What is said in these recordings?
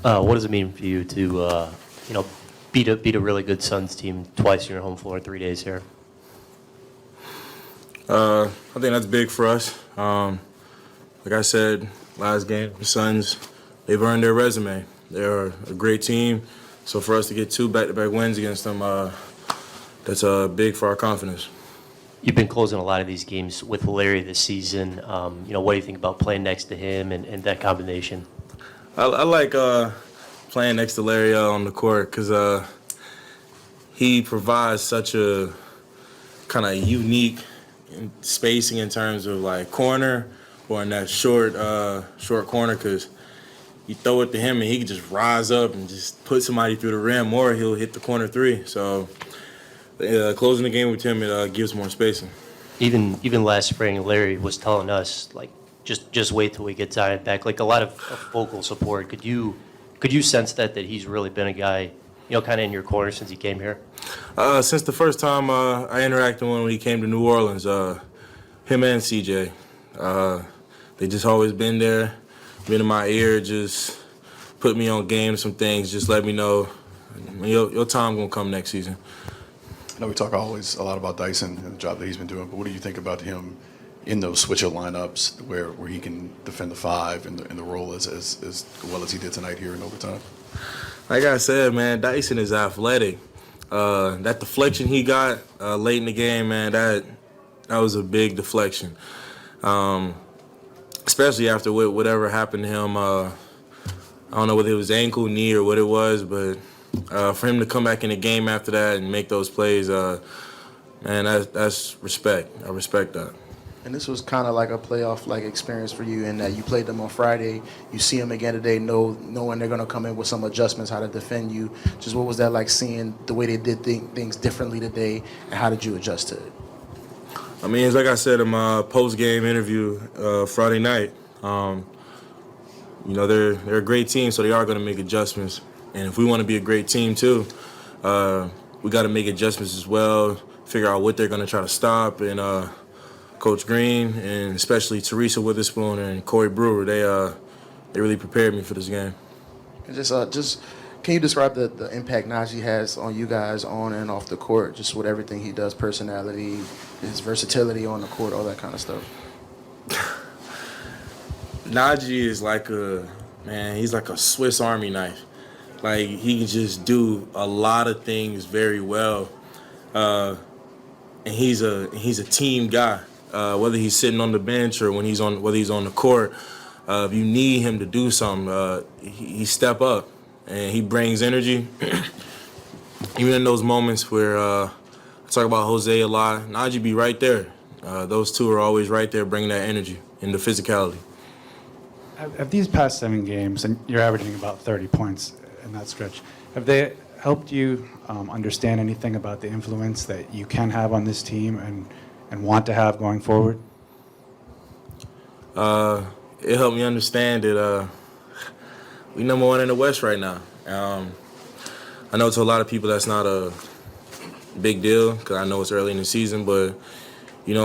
What does it mean for you to, beat a really good Suns team twice in your home floor in 3 days here? I think that's big for us. Like I said, last game, the Suns, they've earned their resume. They're a great team. So for us to get 2 back-to-back wins against them, that's big for our confidence. You've been closing a lot of these games with Larry this season. What do you think about playing next to him and that combination? I like playing next to Larry on the court because he provides such a kind of unique spacing in terms of like corner or in that short corner because you throw it to him and he can just rise up and just put somebody through the rim or he'll hit the corner 3. So closing the game with him, it gives more spacing. Even last spring, Larry was telling us, like, just wait till we get Zion back. Like, a lot of vocal support. Could you sense that he's really been a guy, kind of in your corner since he came here? Since the first time I interacted with him when he came to New Orleans, him and CJ, they just always been there, been in my ear, just put me on game, some things, just let me know your time gonna come next season. I know we talk always a lot about Dyson and the job that he's been doing, but what do you think about him in those switcher lineups where he can defend the 5 and the role as well as he did tonight here in overtime? Like I said, man, Dyson is athletic. That deflection he got late in the game, man, that was a big deflection. Especially after whatever happened to him. I don't know whether it was ankle, knee, or what it was, but for him to come back in the game after that and make those plays, man, that's respect. I respect that. And this was kind of like a playoff-like experience for you in that you played them on Friday. You see them again today, knowing they're going to come in with some adjustments, how to defend you. Just what was that like seeing the way they did things differently today, and how did you adjust to it? I mean, it's like I said in my post-game interview Friday night. They're a great team, so they are going to make adjustments. And if we want to be a great team too, we got to make adjustments as well, figure out what they're going to try to stop. And Coach Green and especially Teresa Witherspoon and Corey Brewer, they really prepared me for this game. And just can you describe the impact Najee has on you guys on and off the court, just with everything he does, personality, his versatility on the court, all that kind of stuff? Najee is he's like a Swiss Army knife. Like, he can just do a lot of things very well. And he's a team guy. Whether he's sitting on the bench or whether he's on the court, if you need him to do something, he step up and he brings energy. Even in those moments where I talk about Jose a lot, Najee be right there. Those two are always right there bringing that energy and the physicality. Have these past 7 games, and you're averaging about 30 points in that stretch, have they helped you understand anything about the influence that you can have on this team and want to have going forward? It helped me understand that we number 1 in the West right now. I know to a lot of people that's not a big deal because I know it's early in the season, but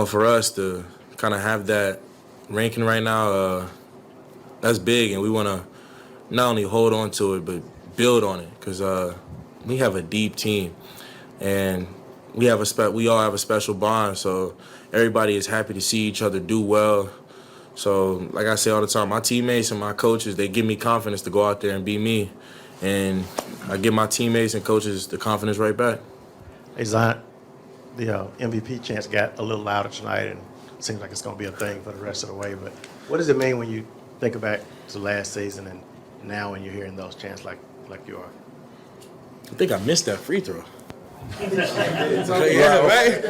for us to kind of have that ranking right now, that's big, and we want to not only hold on to it but build on it because we have a deep team, and we all have a special bond. So everybody is happy to see each other do well. So like I say all the time, my teammates and my coaches, they give me confidence to go out there and be me, and I give my teammates and coaches the confidence right back. Hey Zion, the MVP chants got a little louder tonight, and it seems like it's going to be a thing for the rest of the way. But what does it mean when you think back to last season and now when you're hearing those chants like you are? I think I missed that free throw. Yeah, right.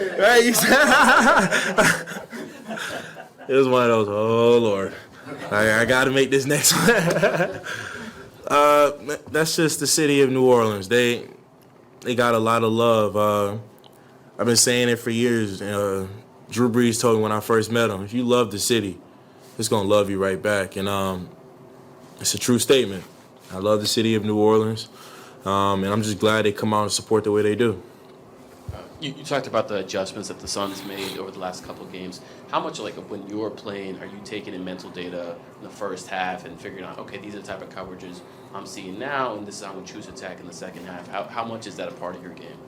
It was one of those. Oh Lord, I got to make this next one. That's just the city of New Orleans. They got a lot of love. I've been saying it for years. Drew Brees told me when I first met him, if you love the city, it's gonna love you right back. And it's a true statement. I love the city of New Orleans, and I'm just glad they come out and support the way they do. You talked about the adjustments that the Suns made over the last couple of games. How much, like, when you're playing, are you taking in mental data in the first half and figuring out, okay, these are the type of coverages I'm seeing now, and this is how I'm going to choose to attack in the second half? How much is that a part of your game?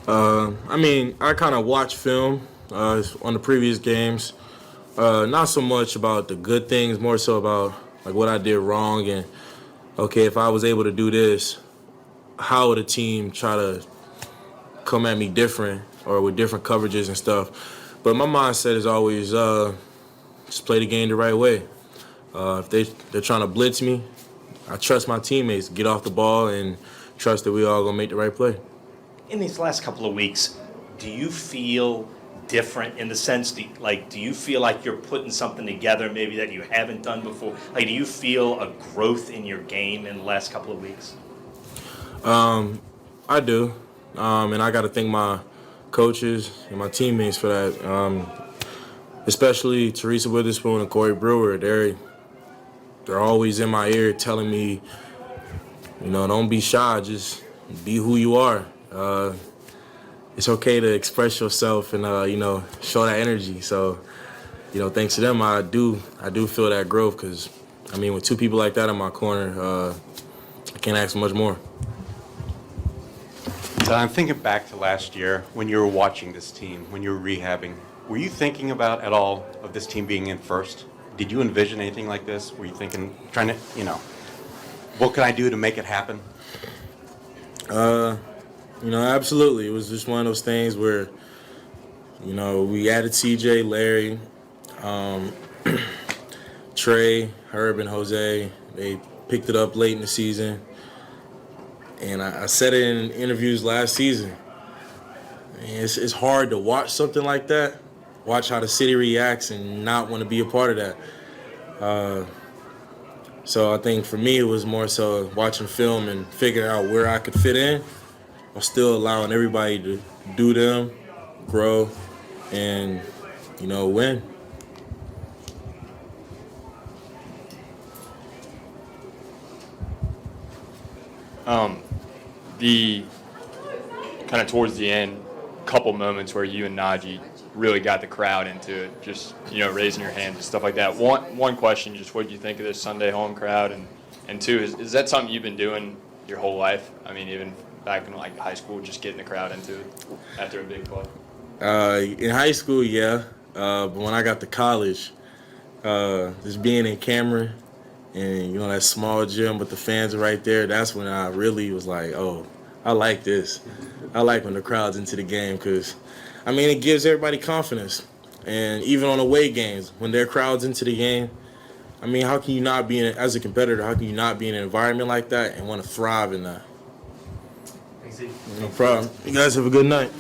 I mean, I kind of watch film on the previous games. Not so much about the good things, more so about like what I did wrong and, okay, if I was able to do this, how would a team try to come at me different or with different coverages and stuff. But my mindset is always just play the game the right way. If they're trying to blitz me, I trust my teammates, get off the ball, and trust that we all going to make the right play. In these last couple of weeks, do you feel different in the sense, do you feel like you're putting something together maybe that you haven't done before? Like, do you feel a growth in your game in the last couple of weeks? I do. And I got to thank my coaches and my teammates for that. Especially Teresa Witherspoon and Corey Brewer. They're always in my ear telling me, don't be shy, just be who you are. It's okay to express yourself and show that energy. So, thanks to them, I do feel that growth because, with two people like that in my corner, I can't ask for much more. So I'm thinking back to last year when you were watching this team, when you were rehabbing. Were you thinking about at all of this team being in first? Did you envision anything like this? Were you thinking, trying to, what can I do to make it happen? Absolutely. It was just one of those things where, we added CJ, Larry, Trey, Herb, and Jose. They picked it up late in the season. And I said it in interviews last season. It's hard to watch something like that, watch how the city reacts and not want to be a part of that. So I think for me it was more so watching film and figuring out where I could fit in while still allowing everybody to do them, grow, and, win. The kind of towards the end, couple moments where you and Najee really got the crowd into it, just raising your hands and stuff like that. One question, just what did you think of this Sunday home crowd, and two, is that something you've been doing your whole life? Even back in like high school, just getting the crowd into it after a big play. In high school, yeah, but when I got to college, just being in Cameron. And, that small gym, but the fans are right there. That's when I really was like, oh, I like this. I like when the crowd's into the game because, it gives everybody confidence. And even on away games, when their crowd's into the game, how can you not be as a competitor, how can you not be in an environment like that and want to thrive in that? Thanks, Steve. No problem. You guys have a good night.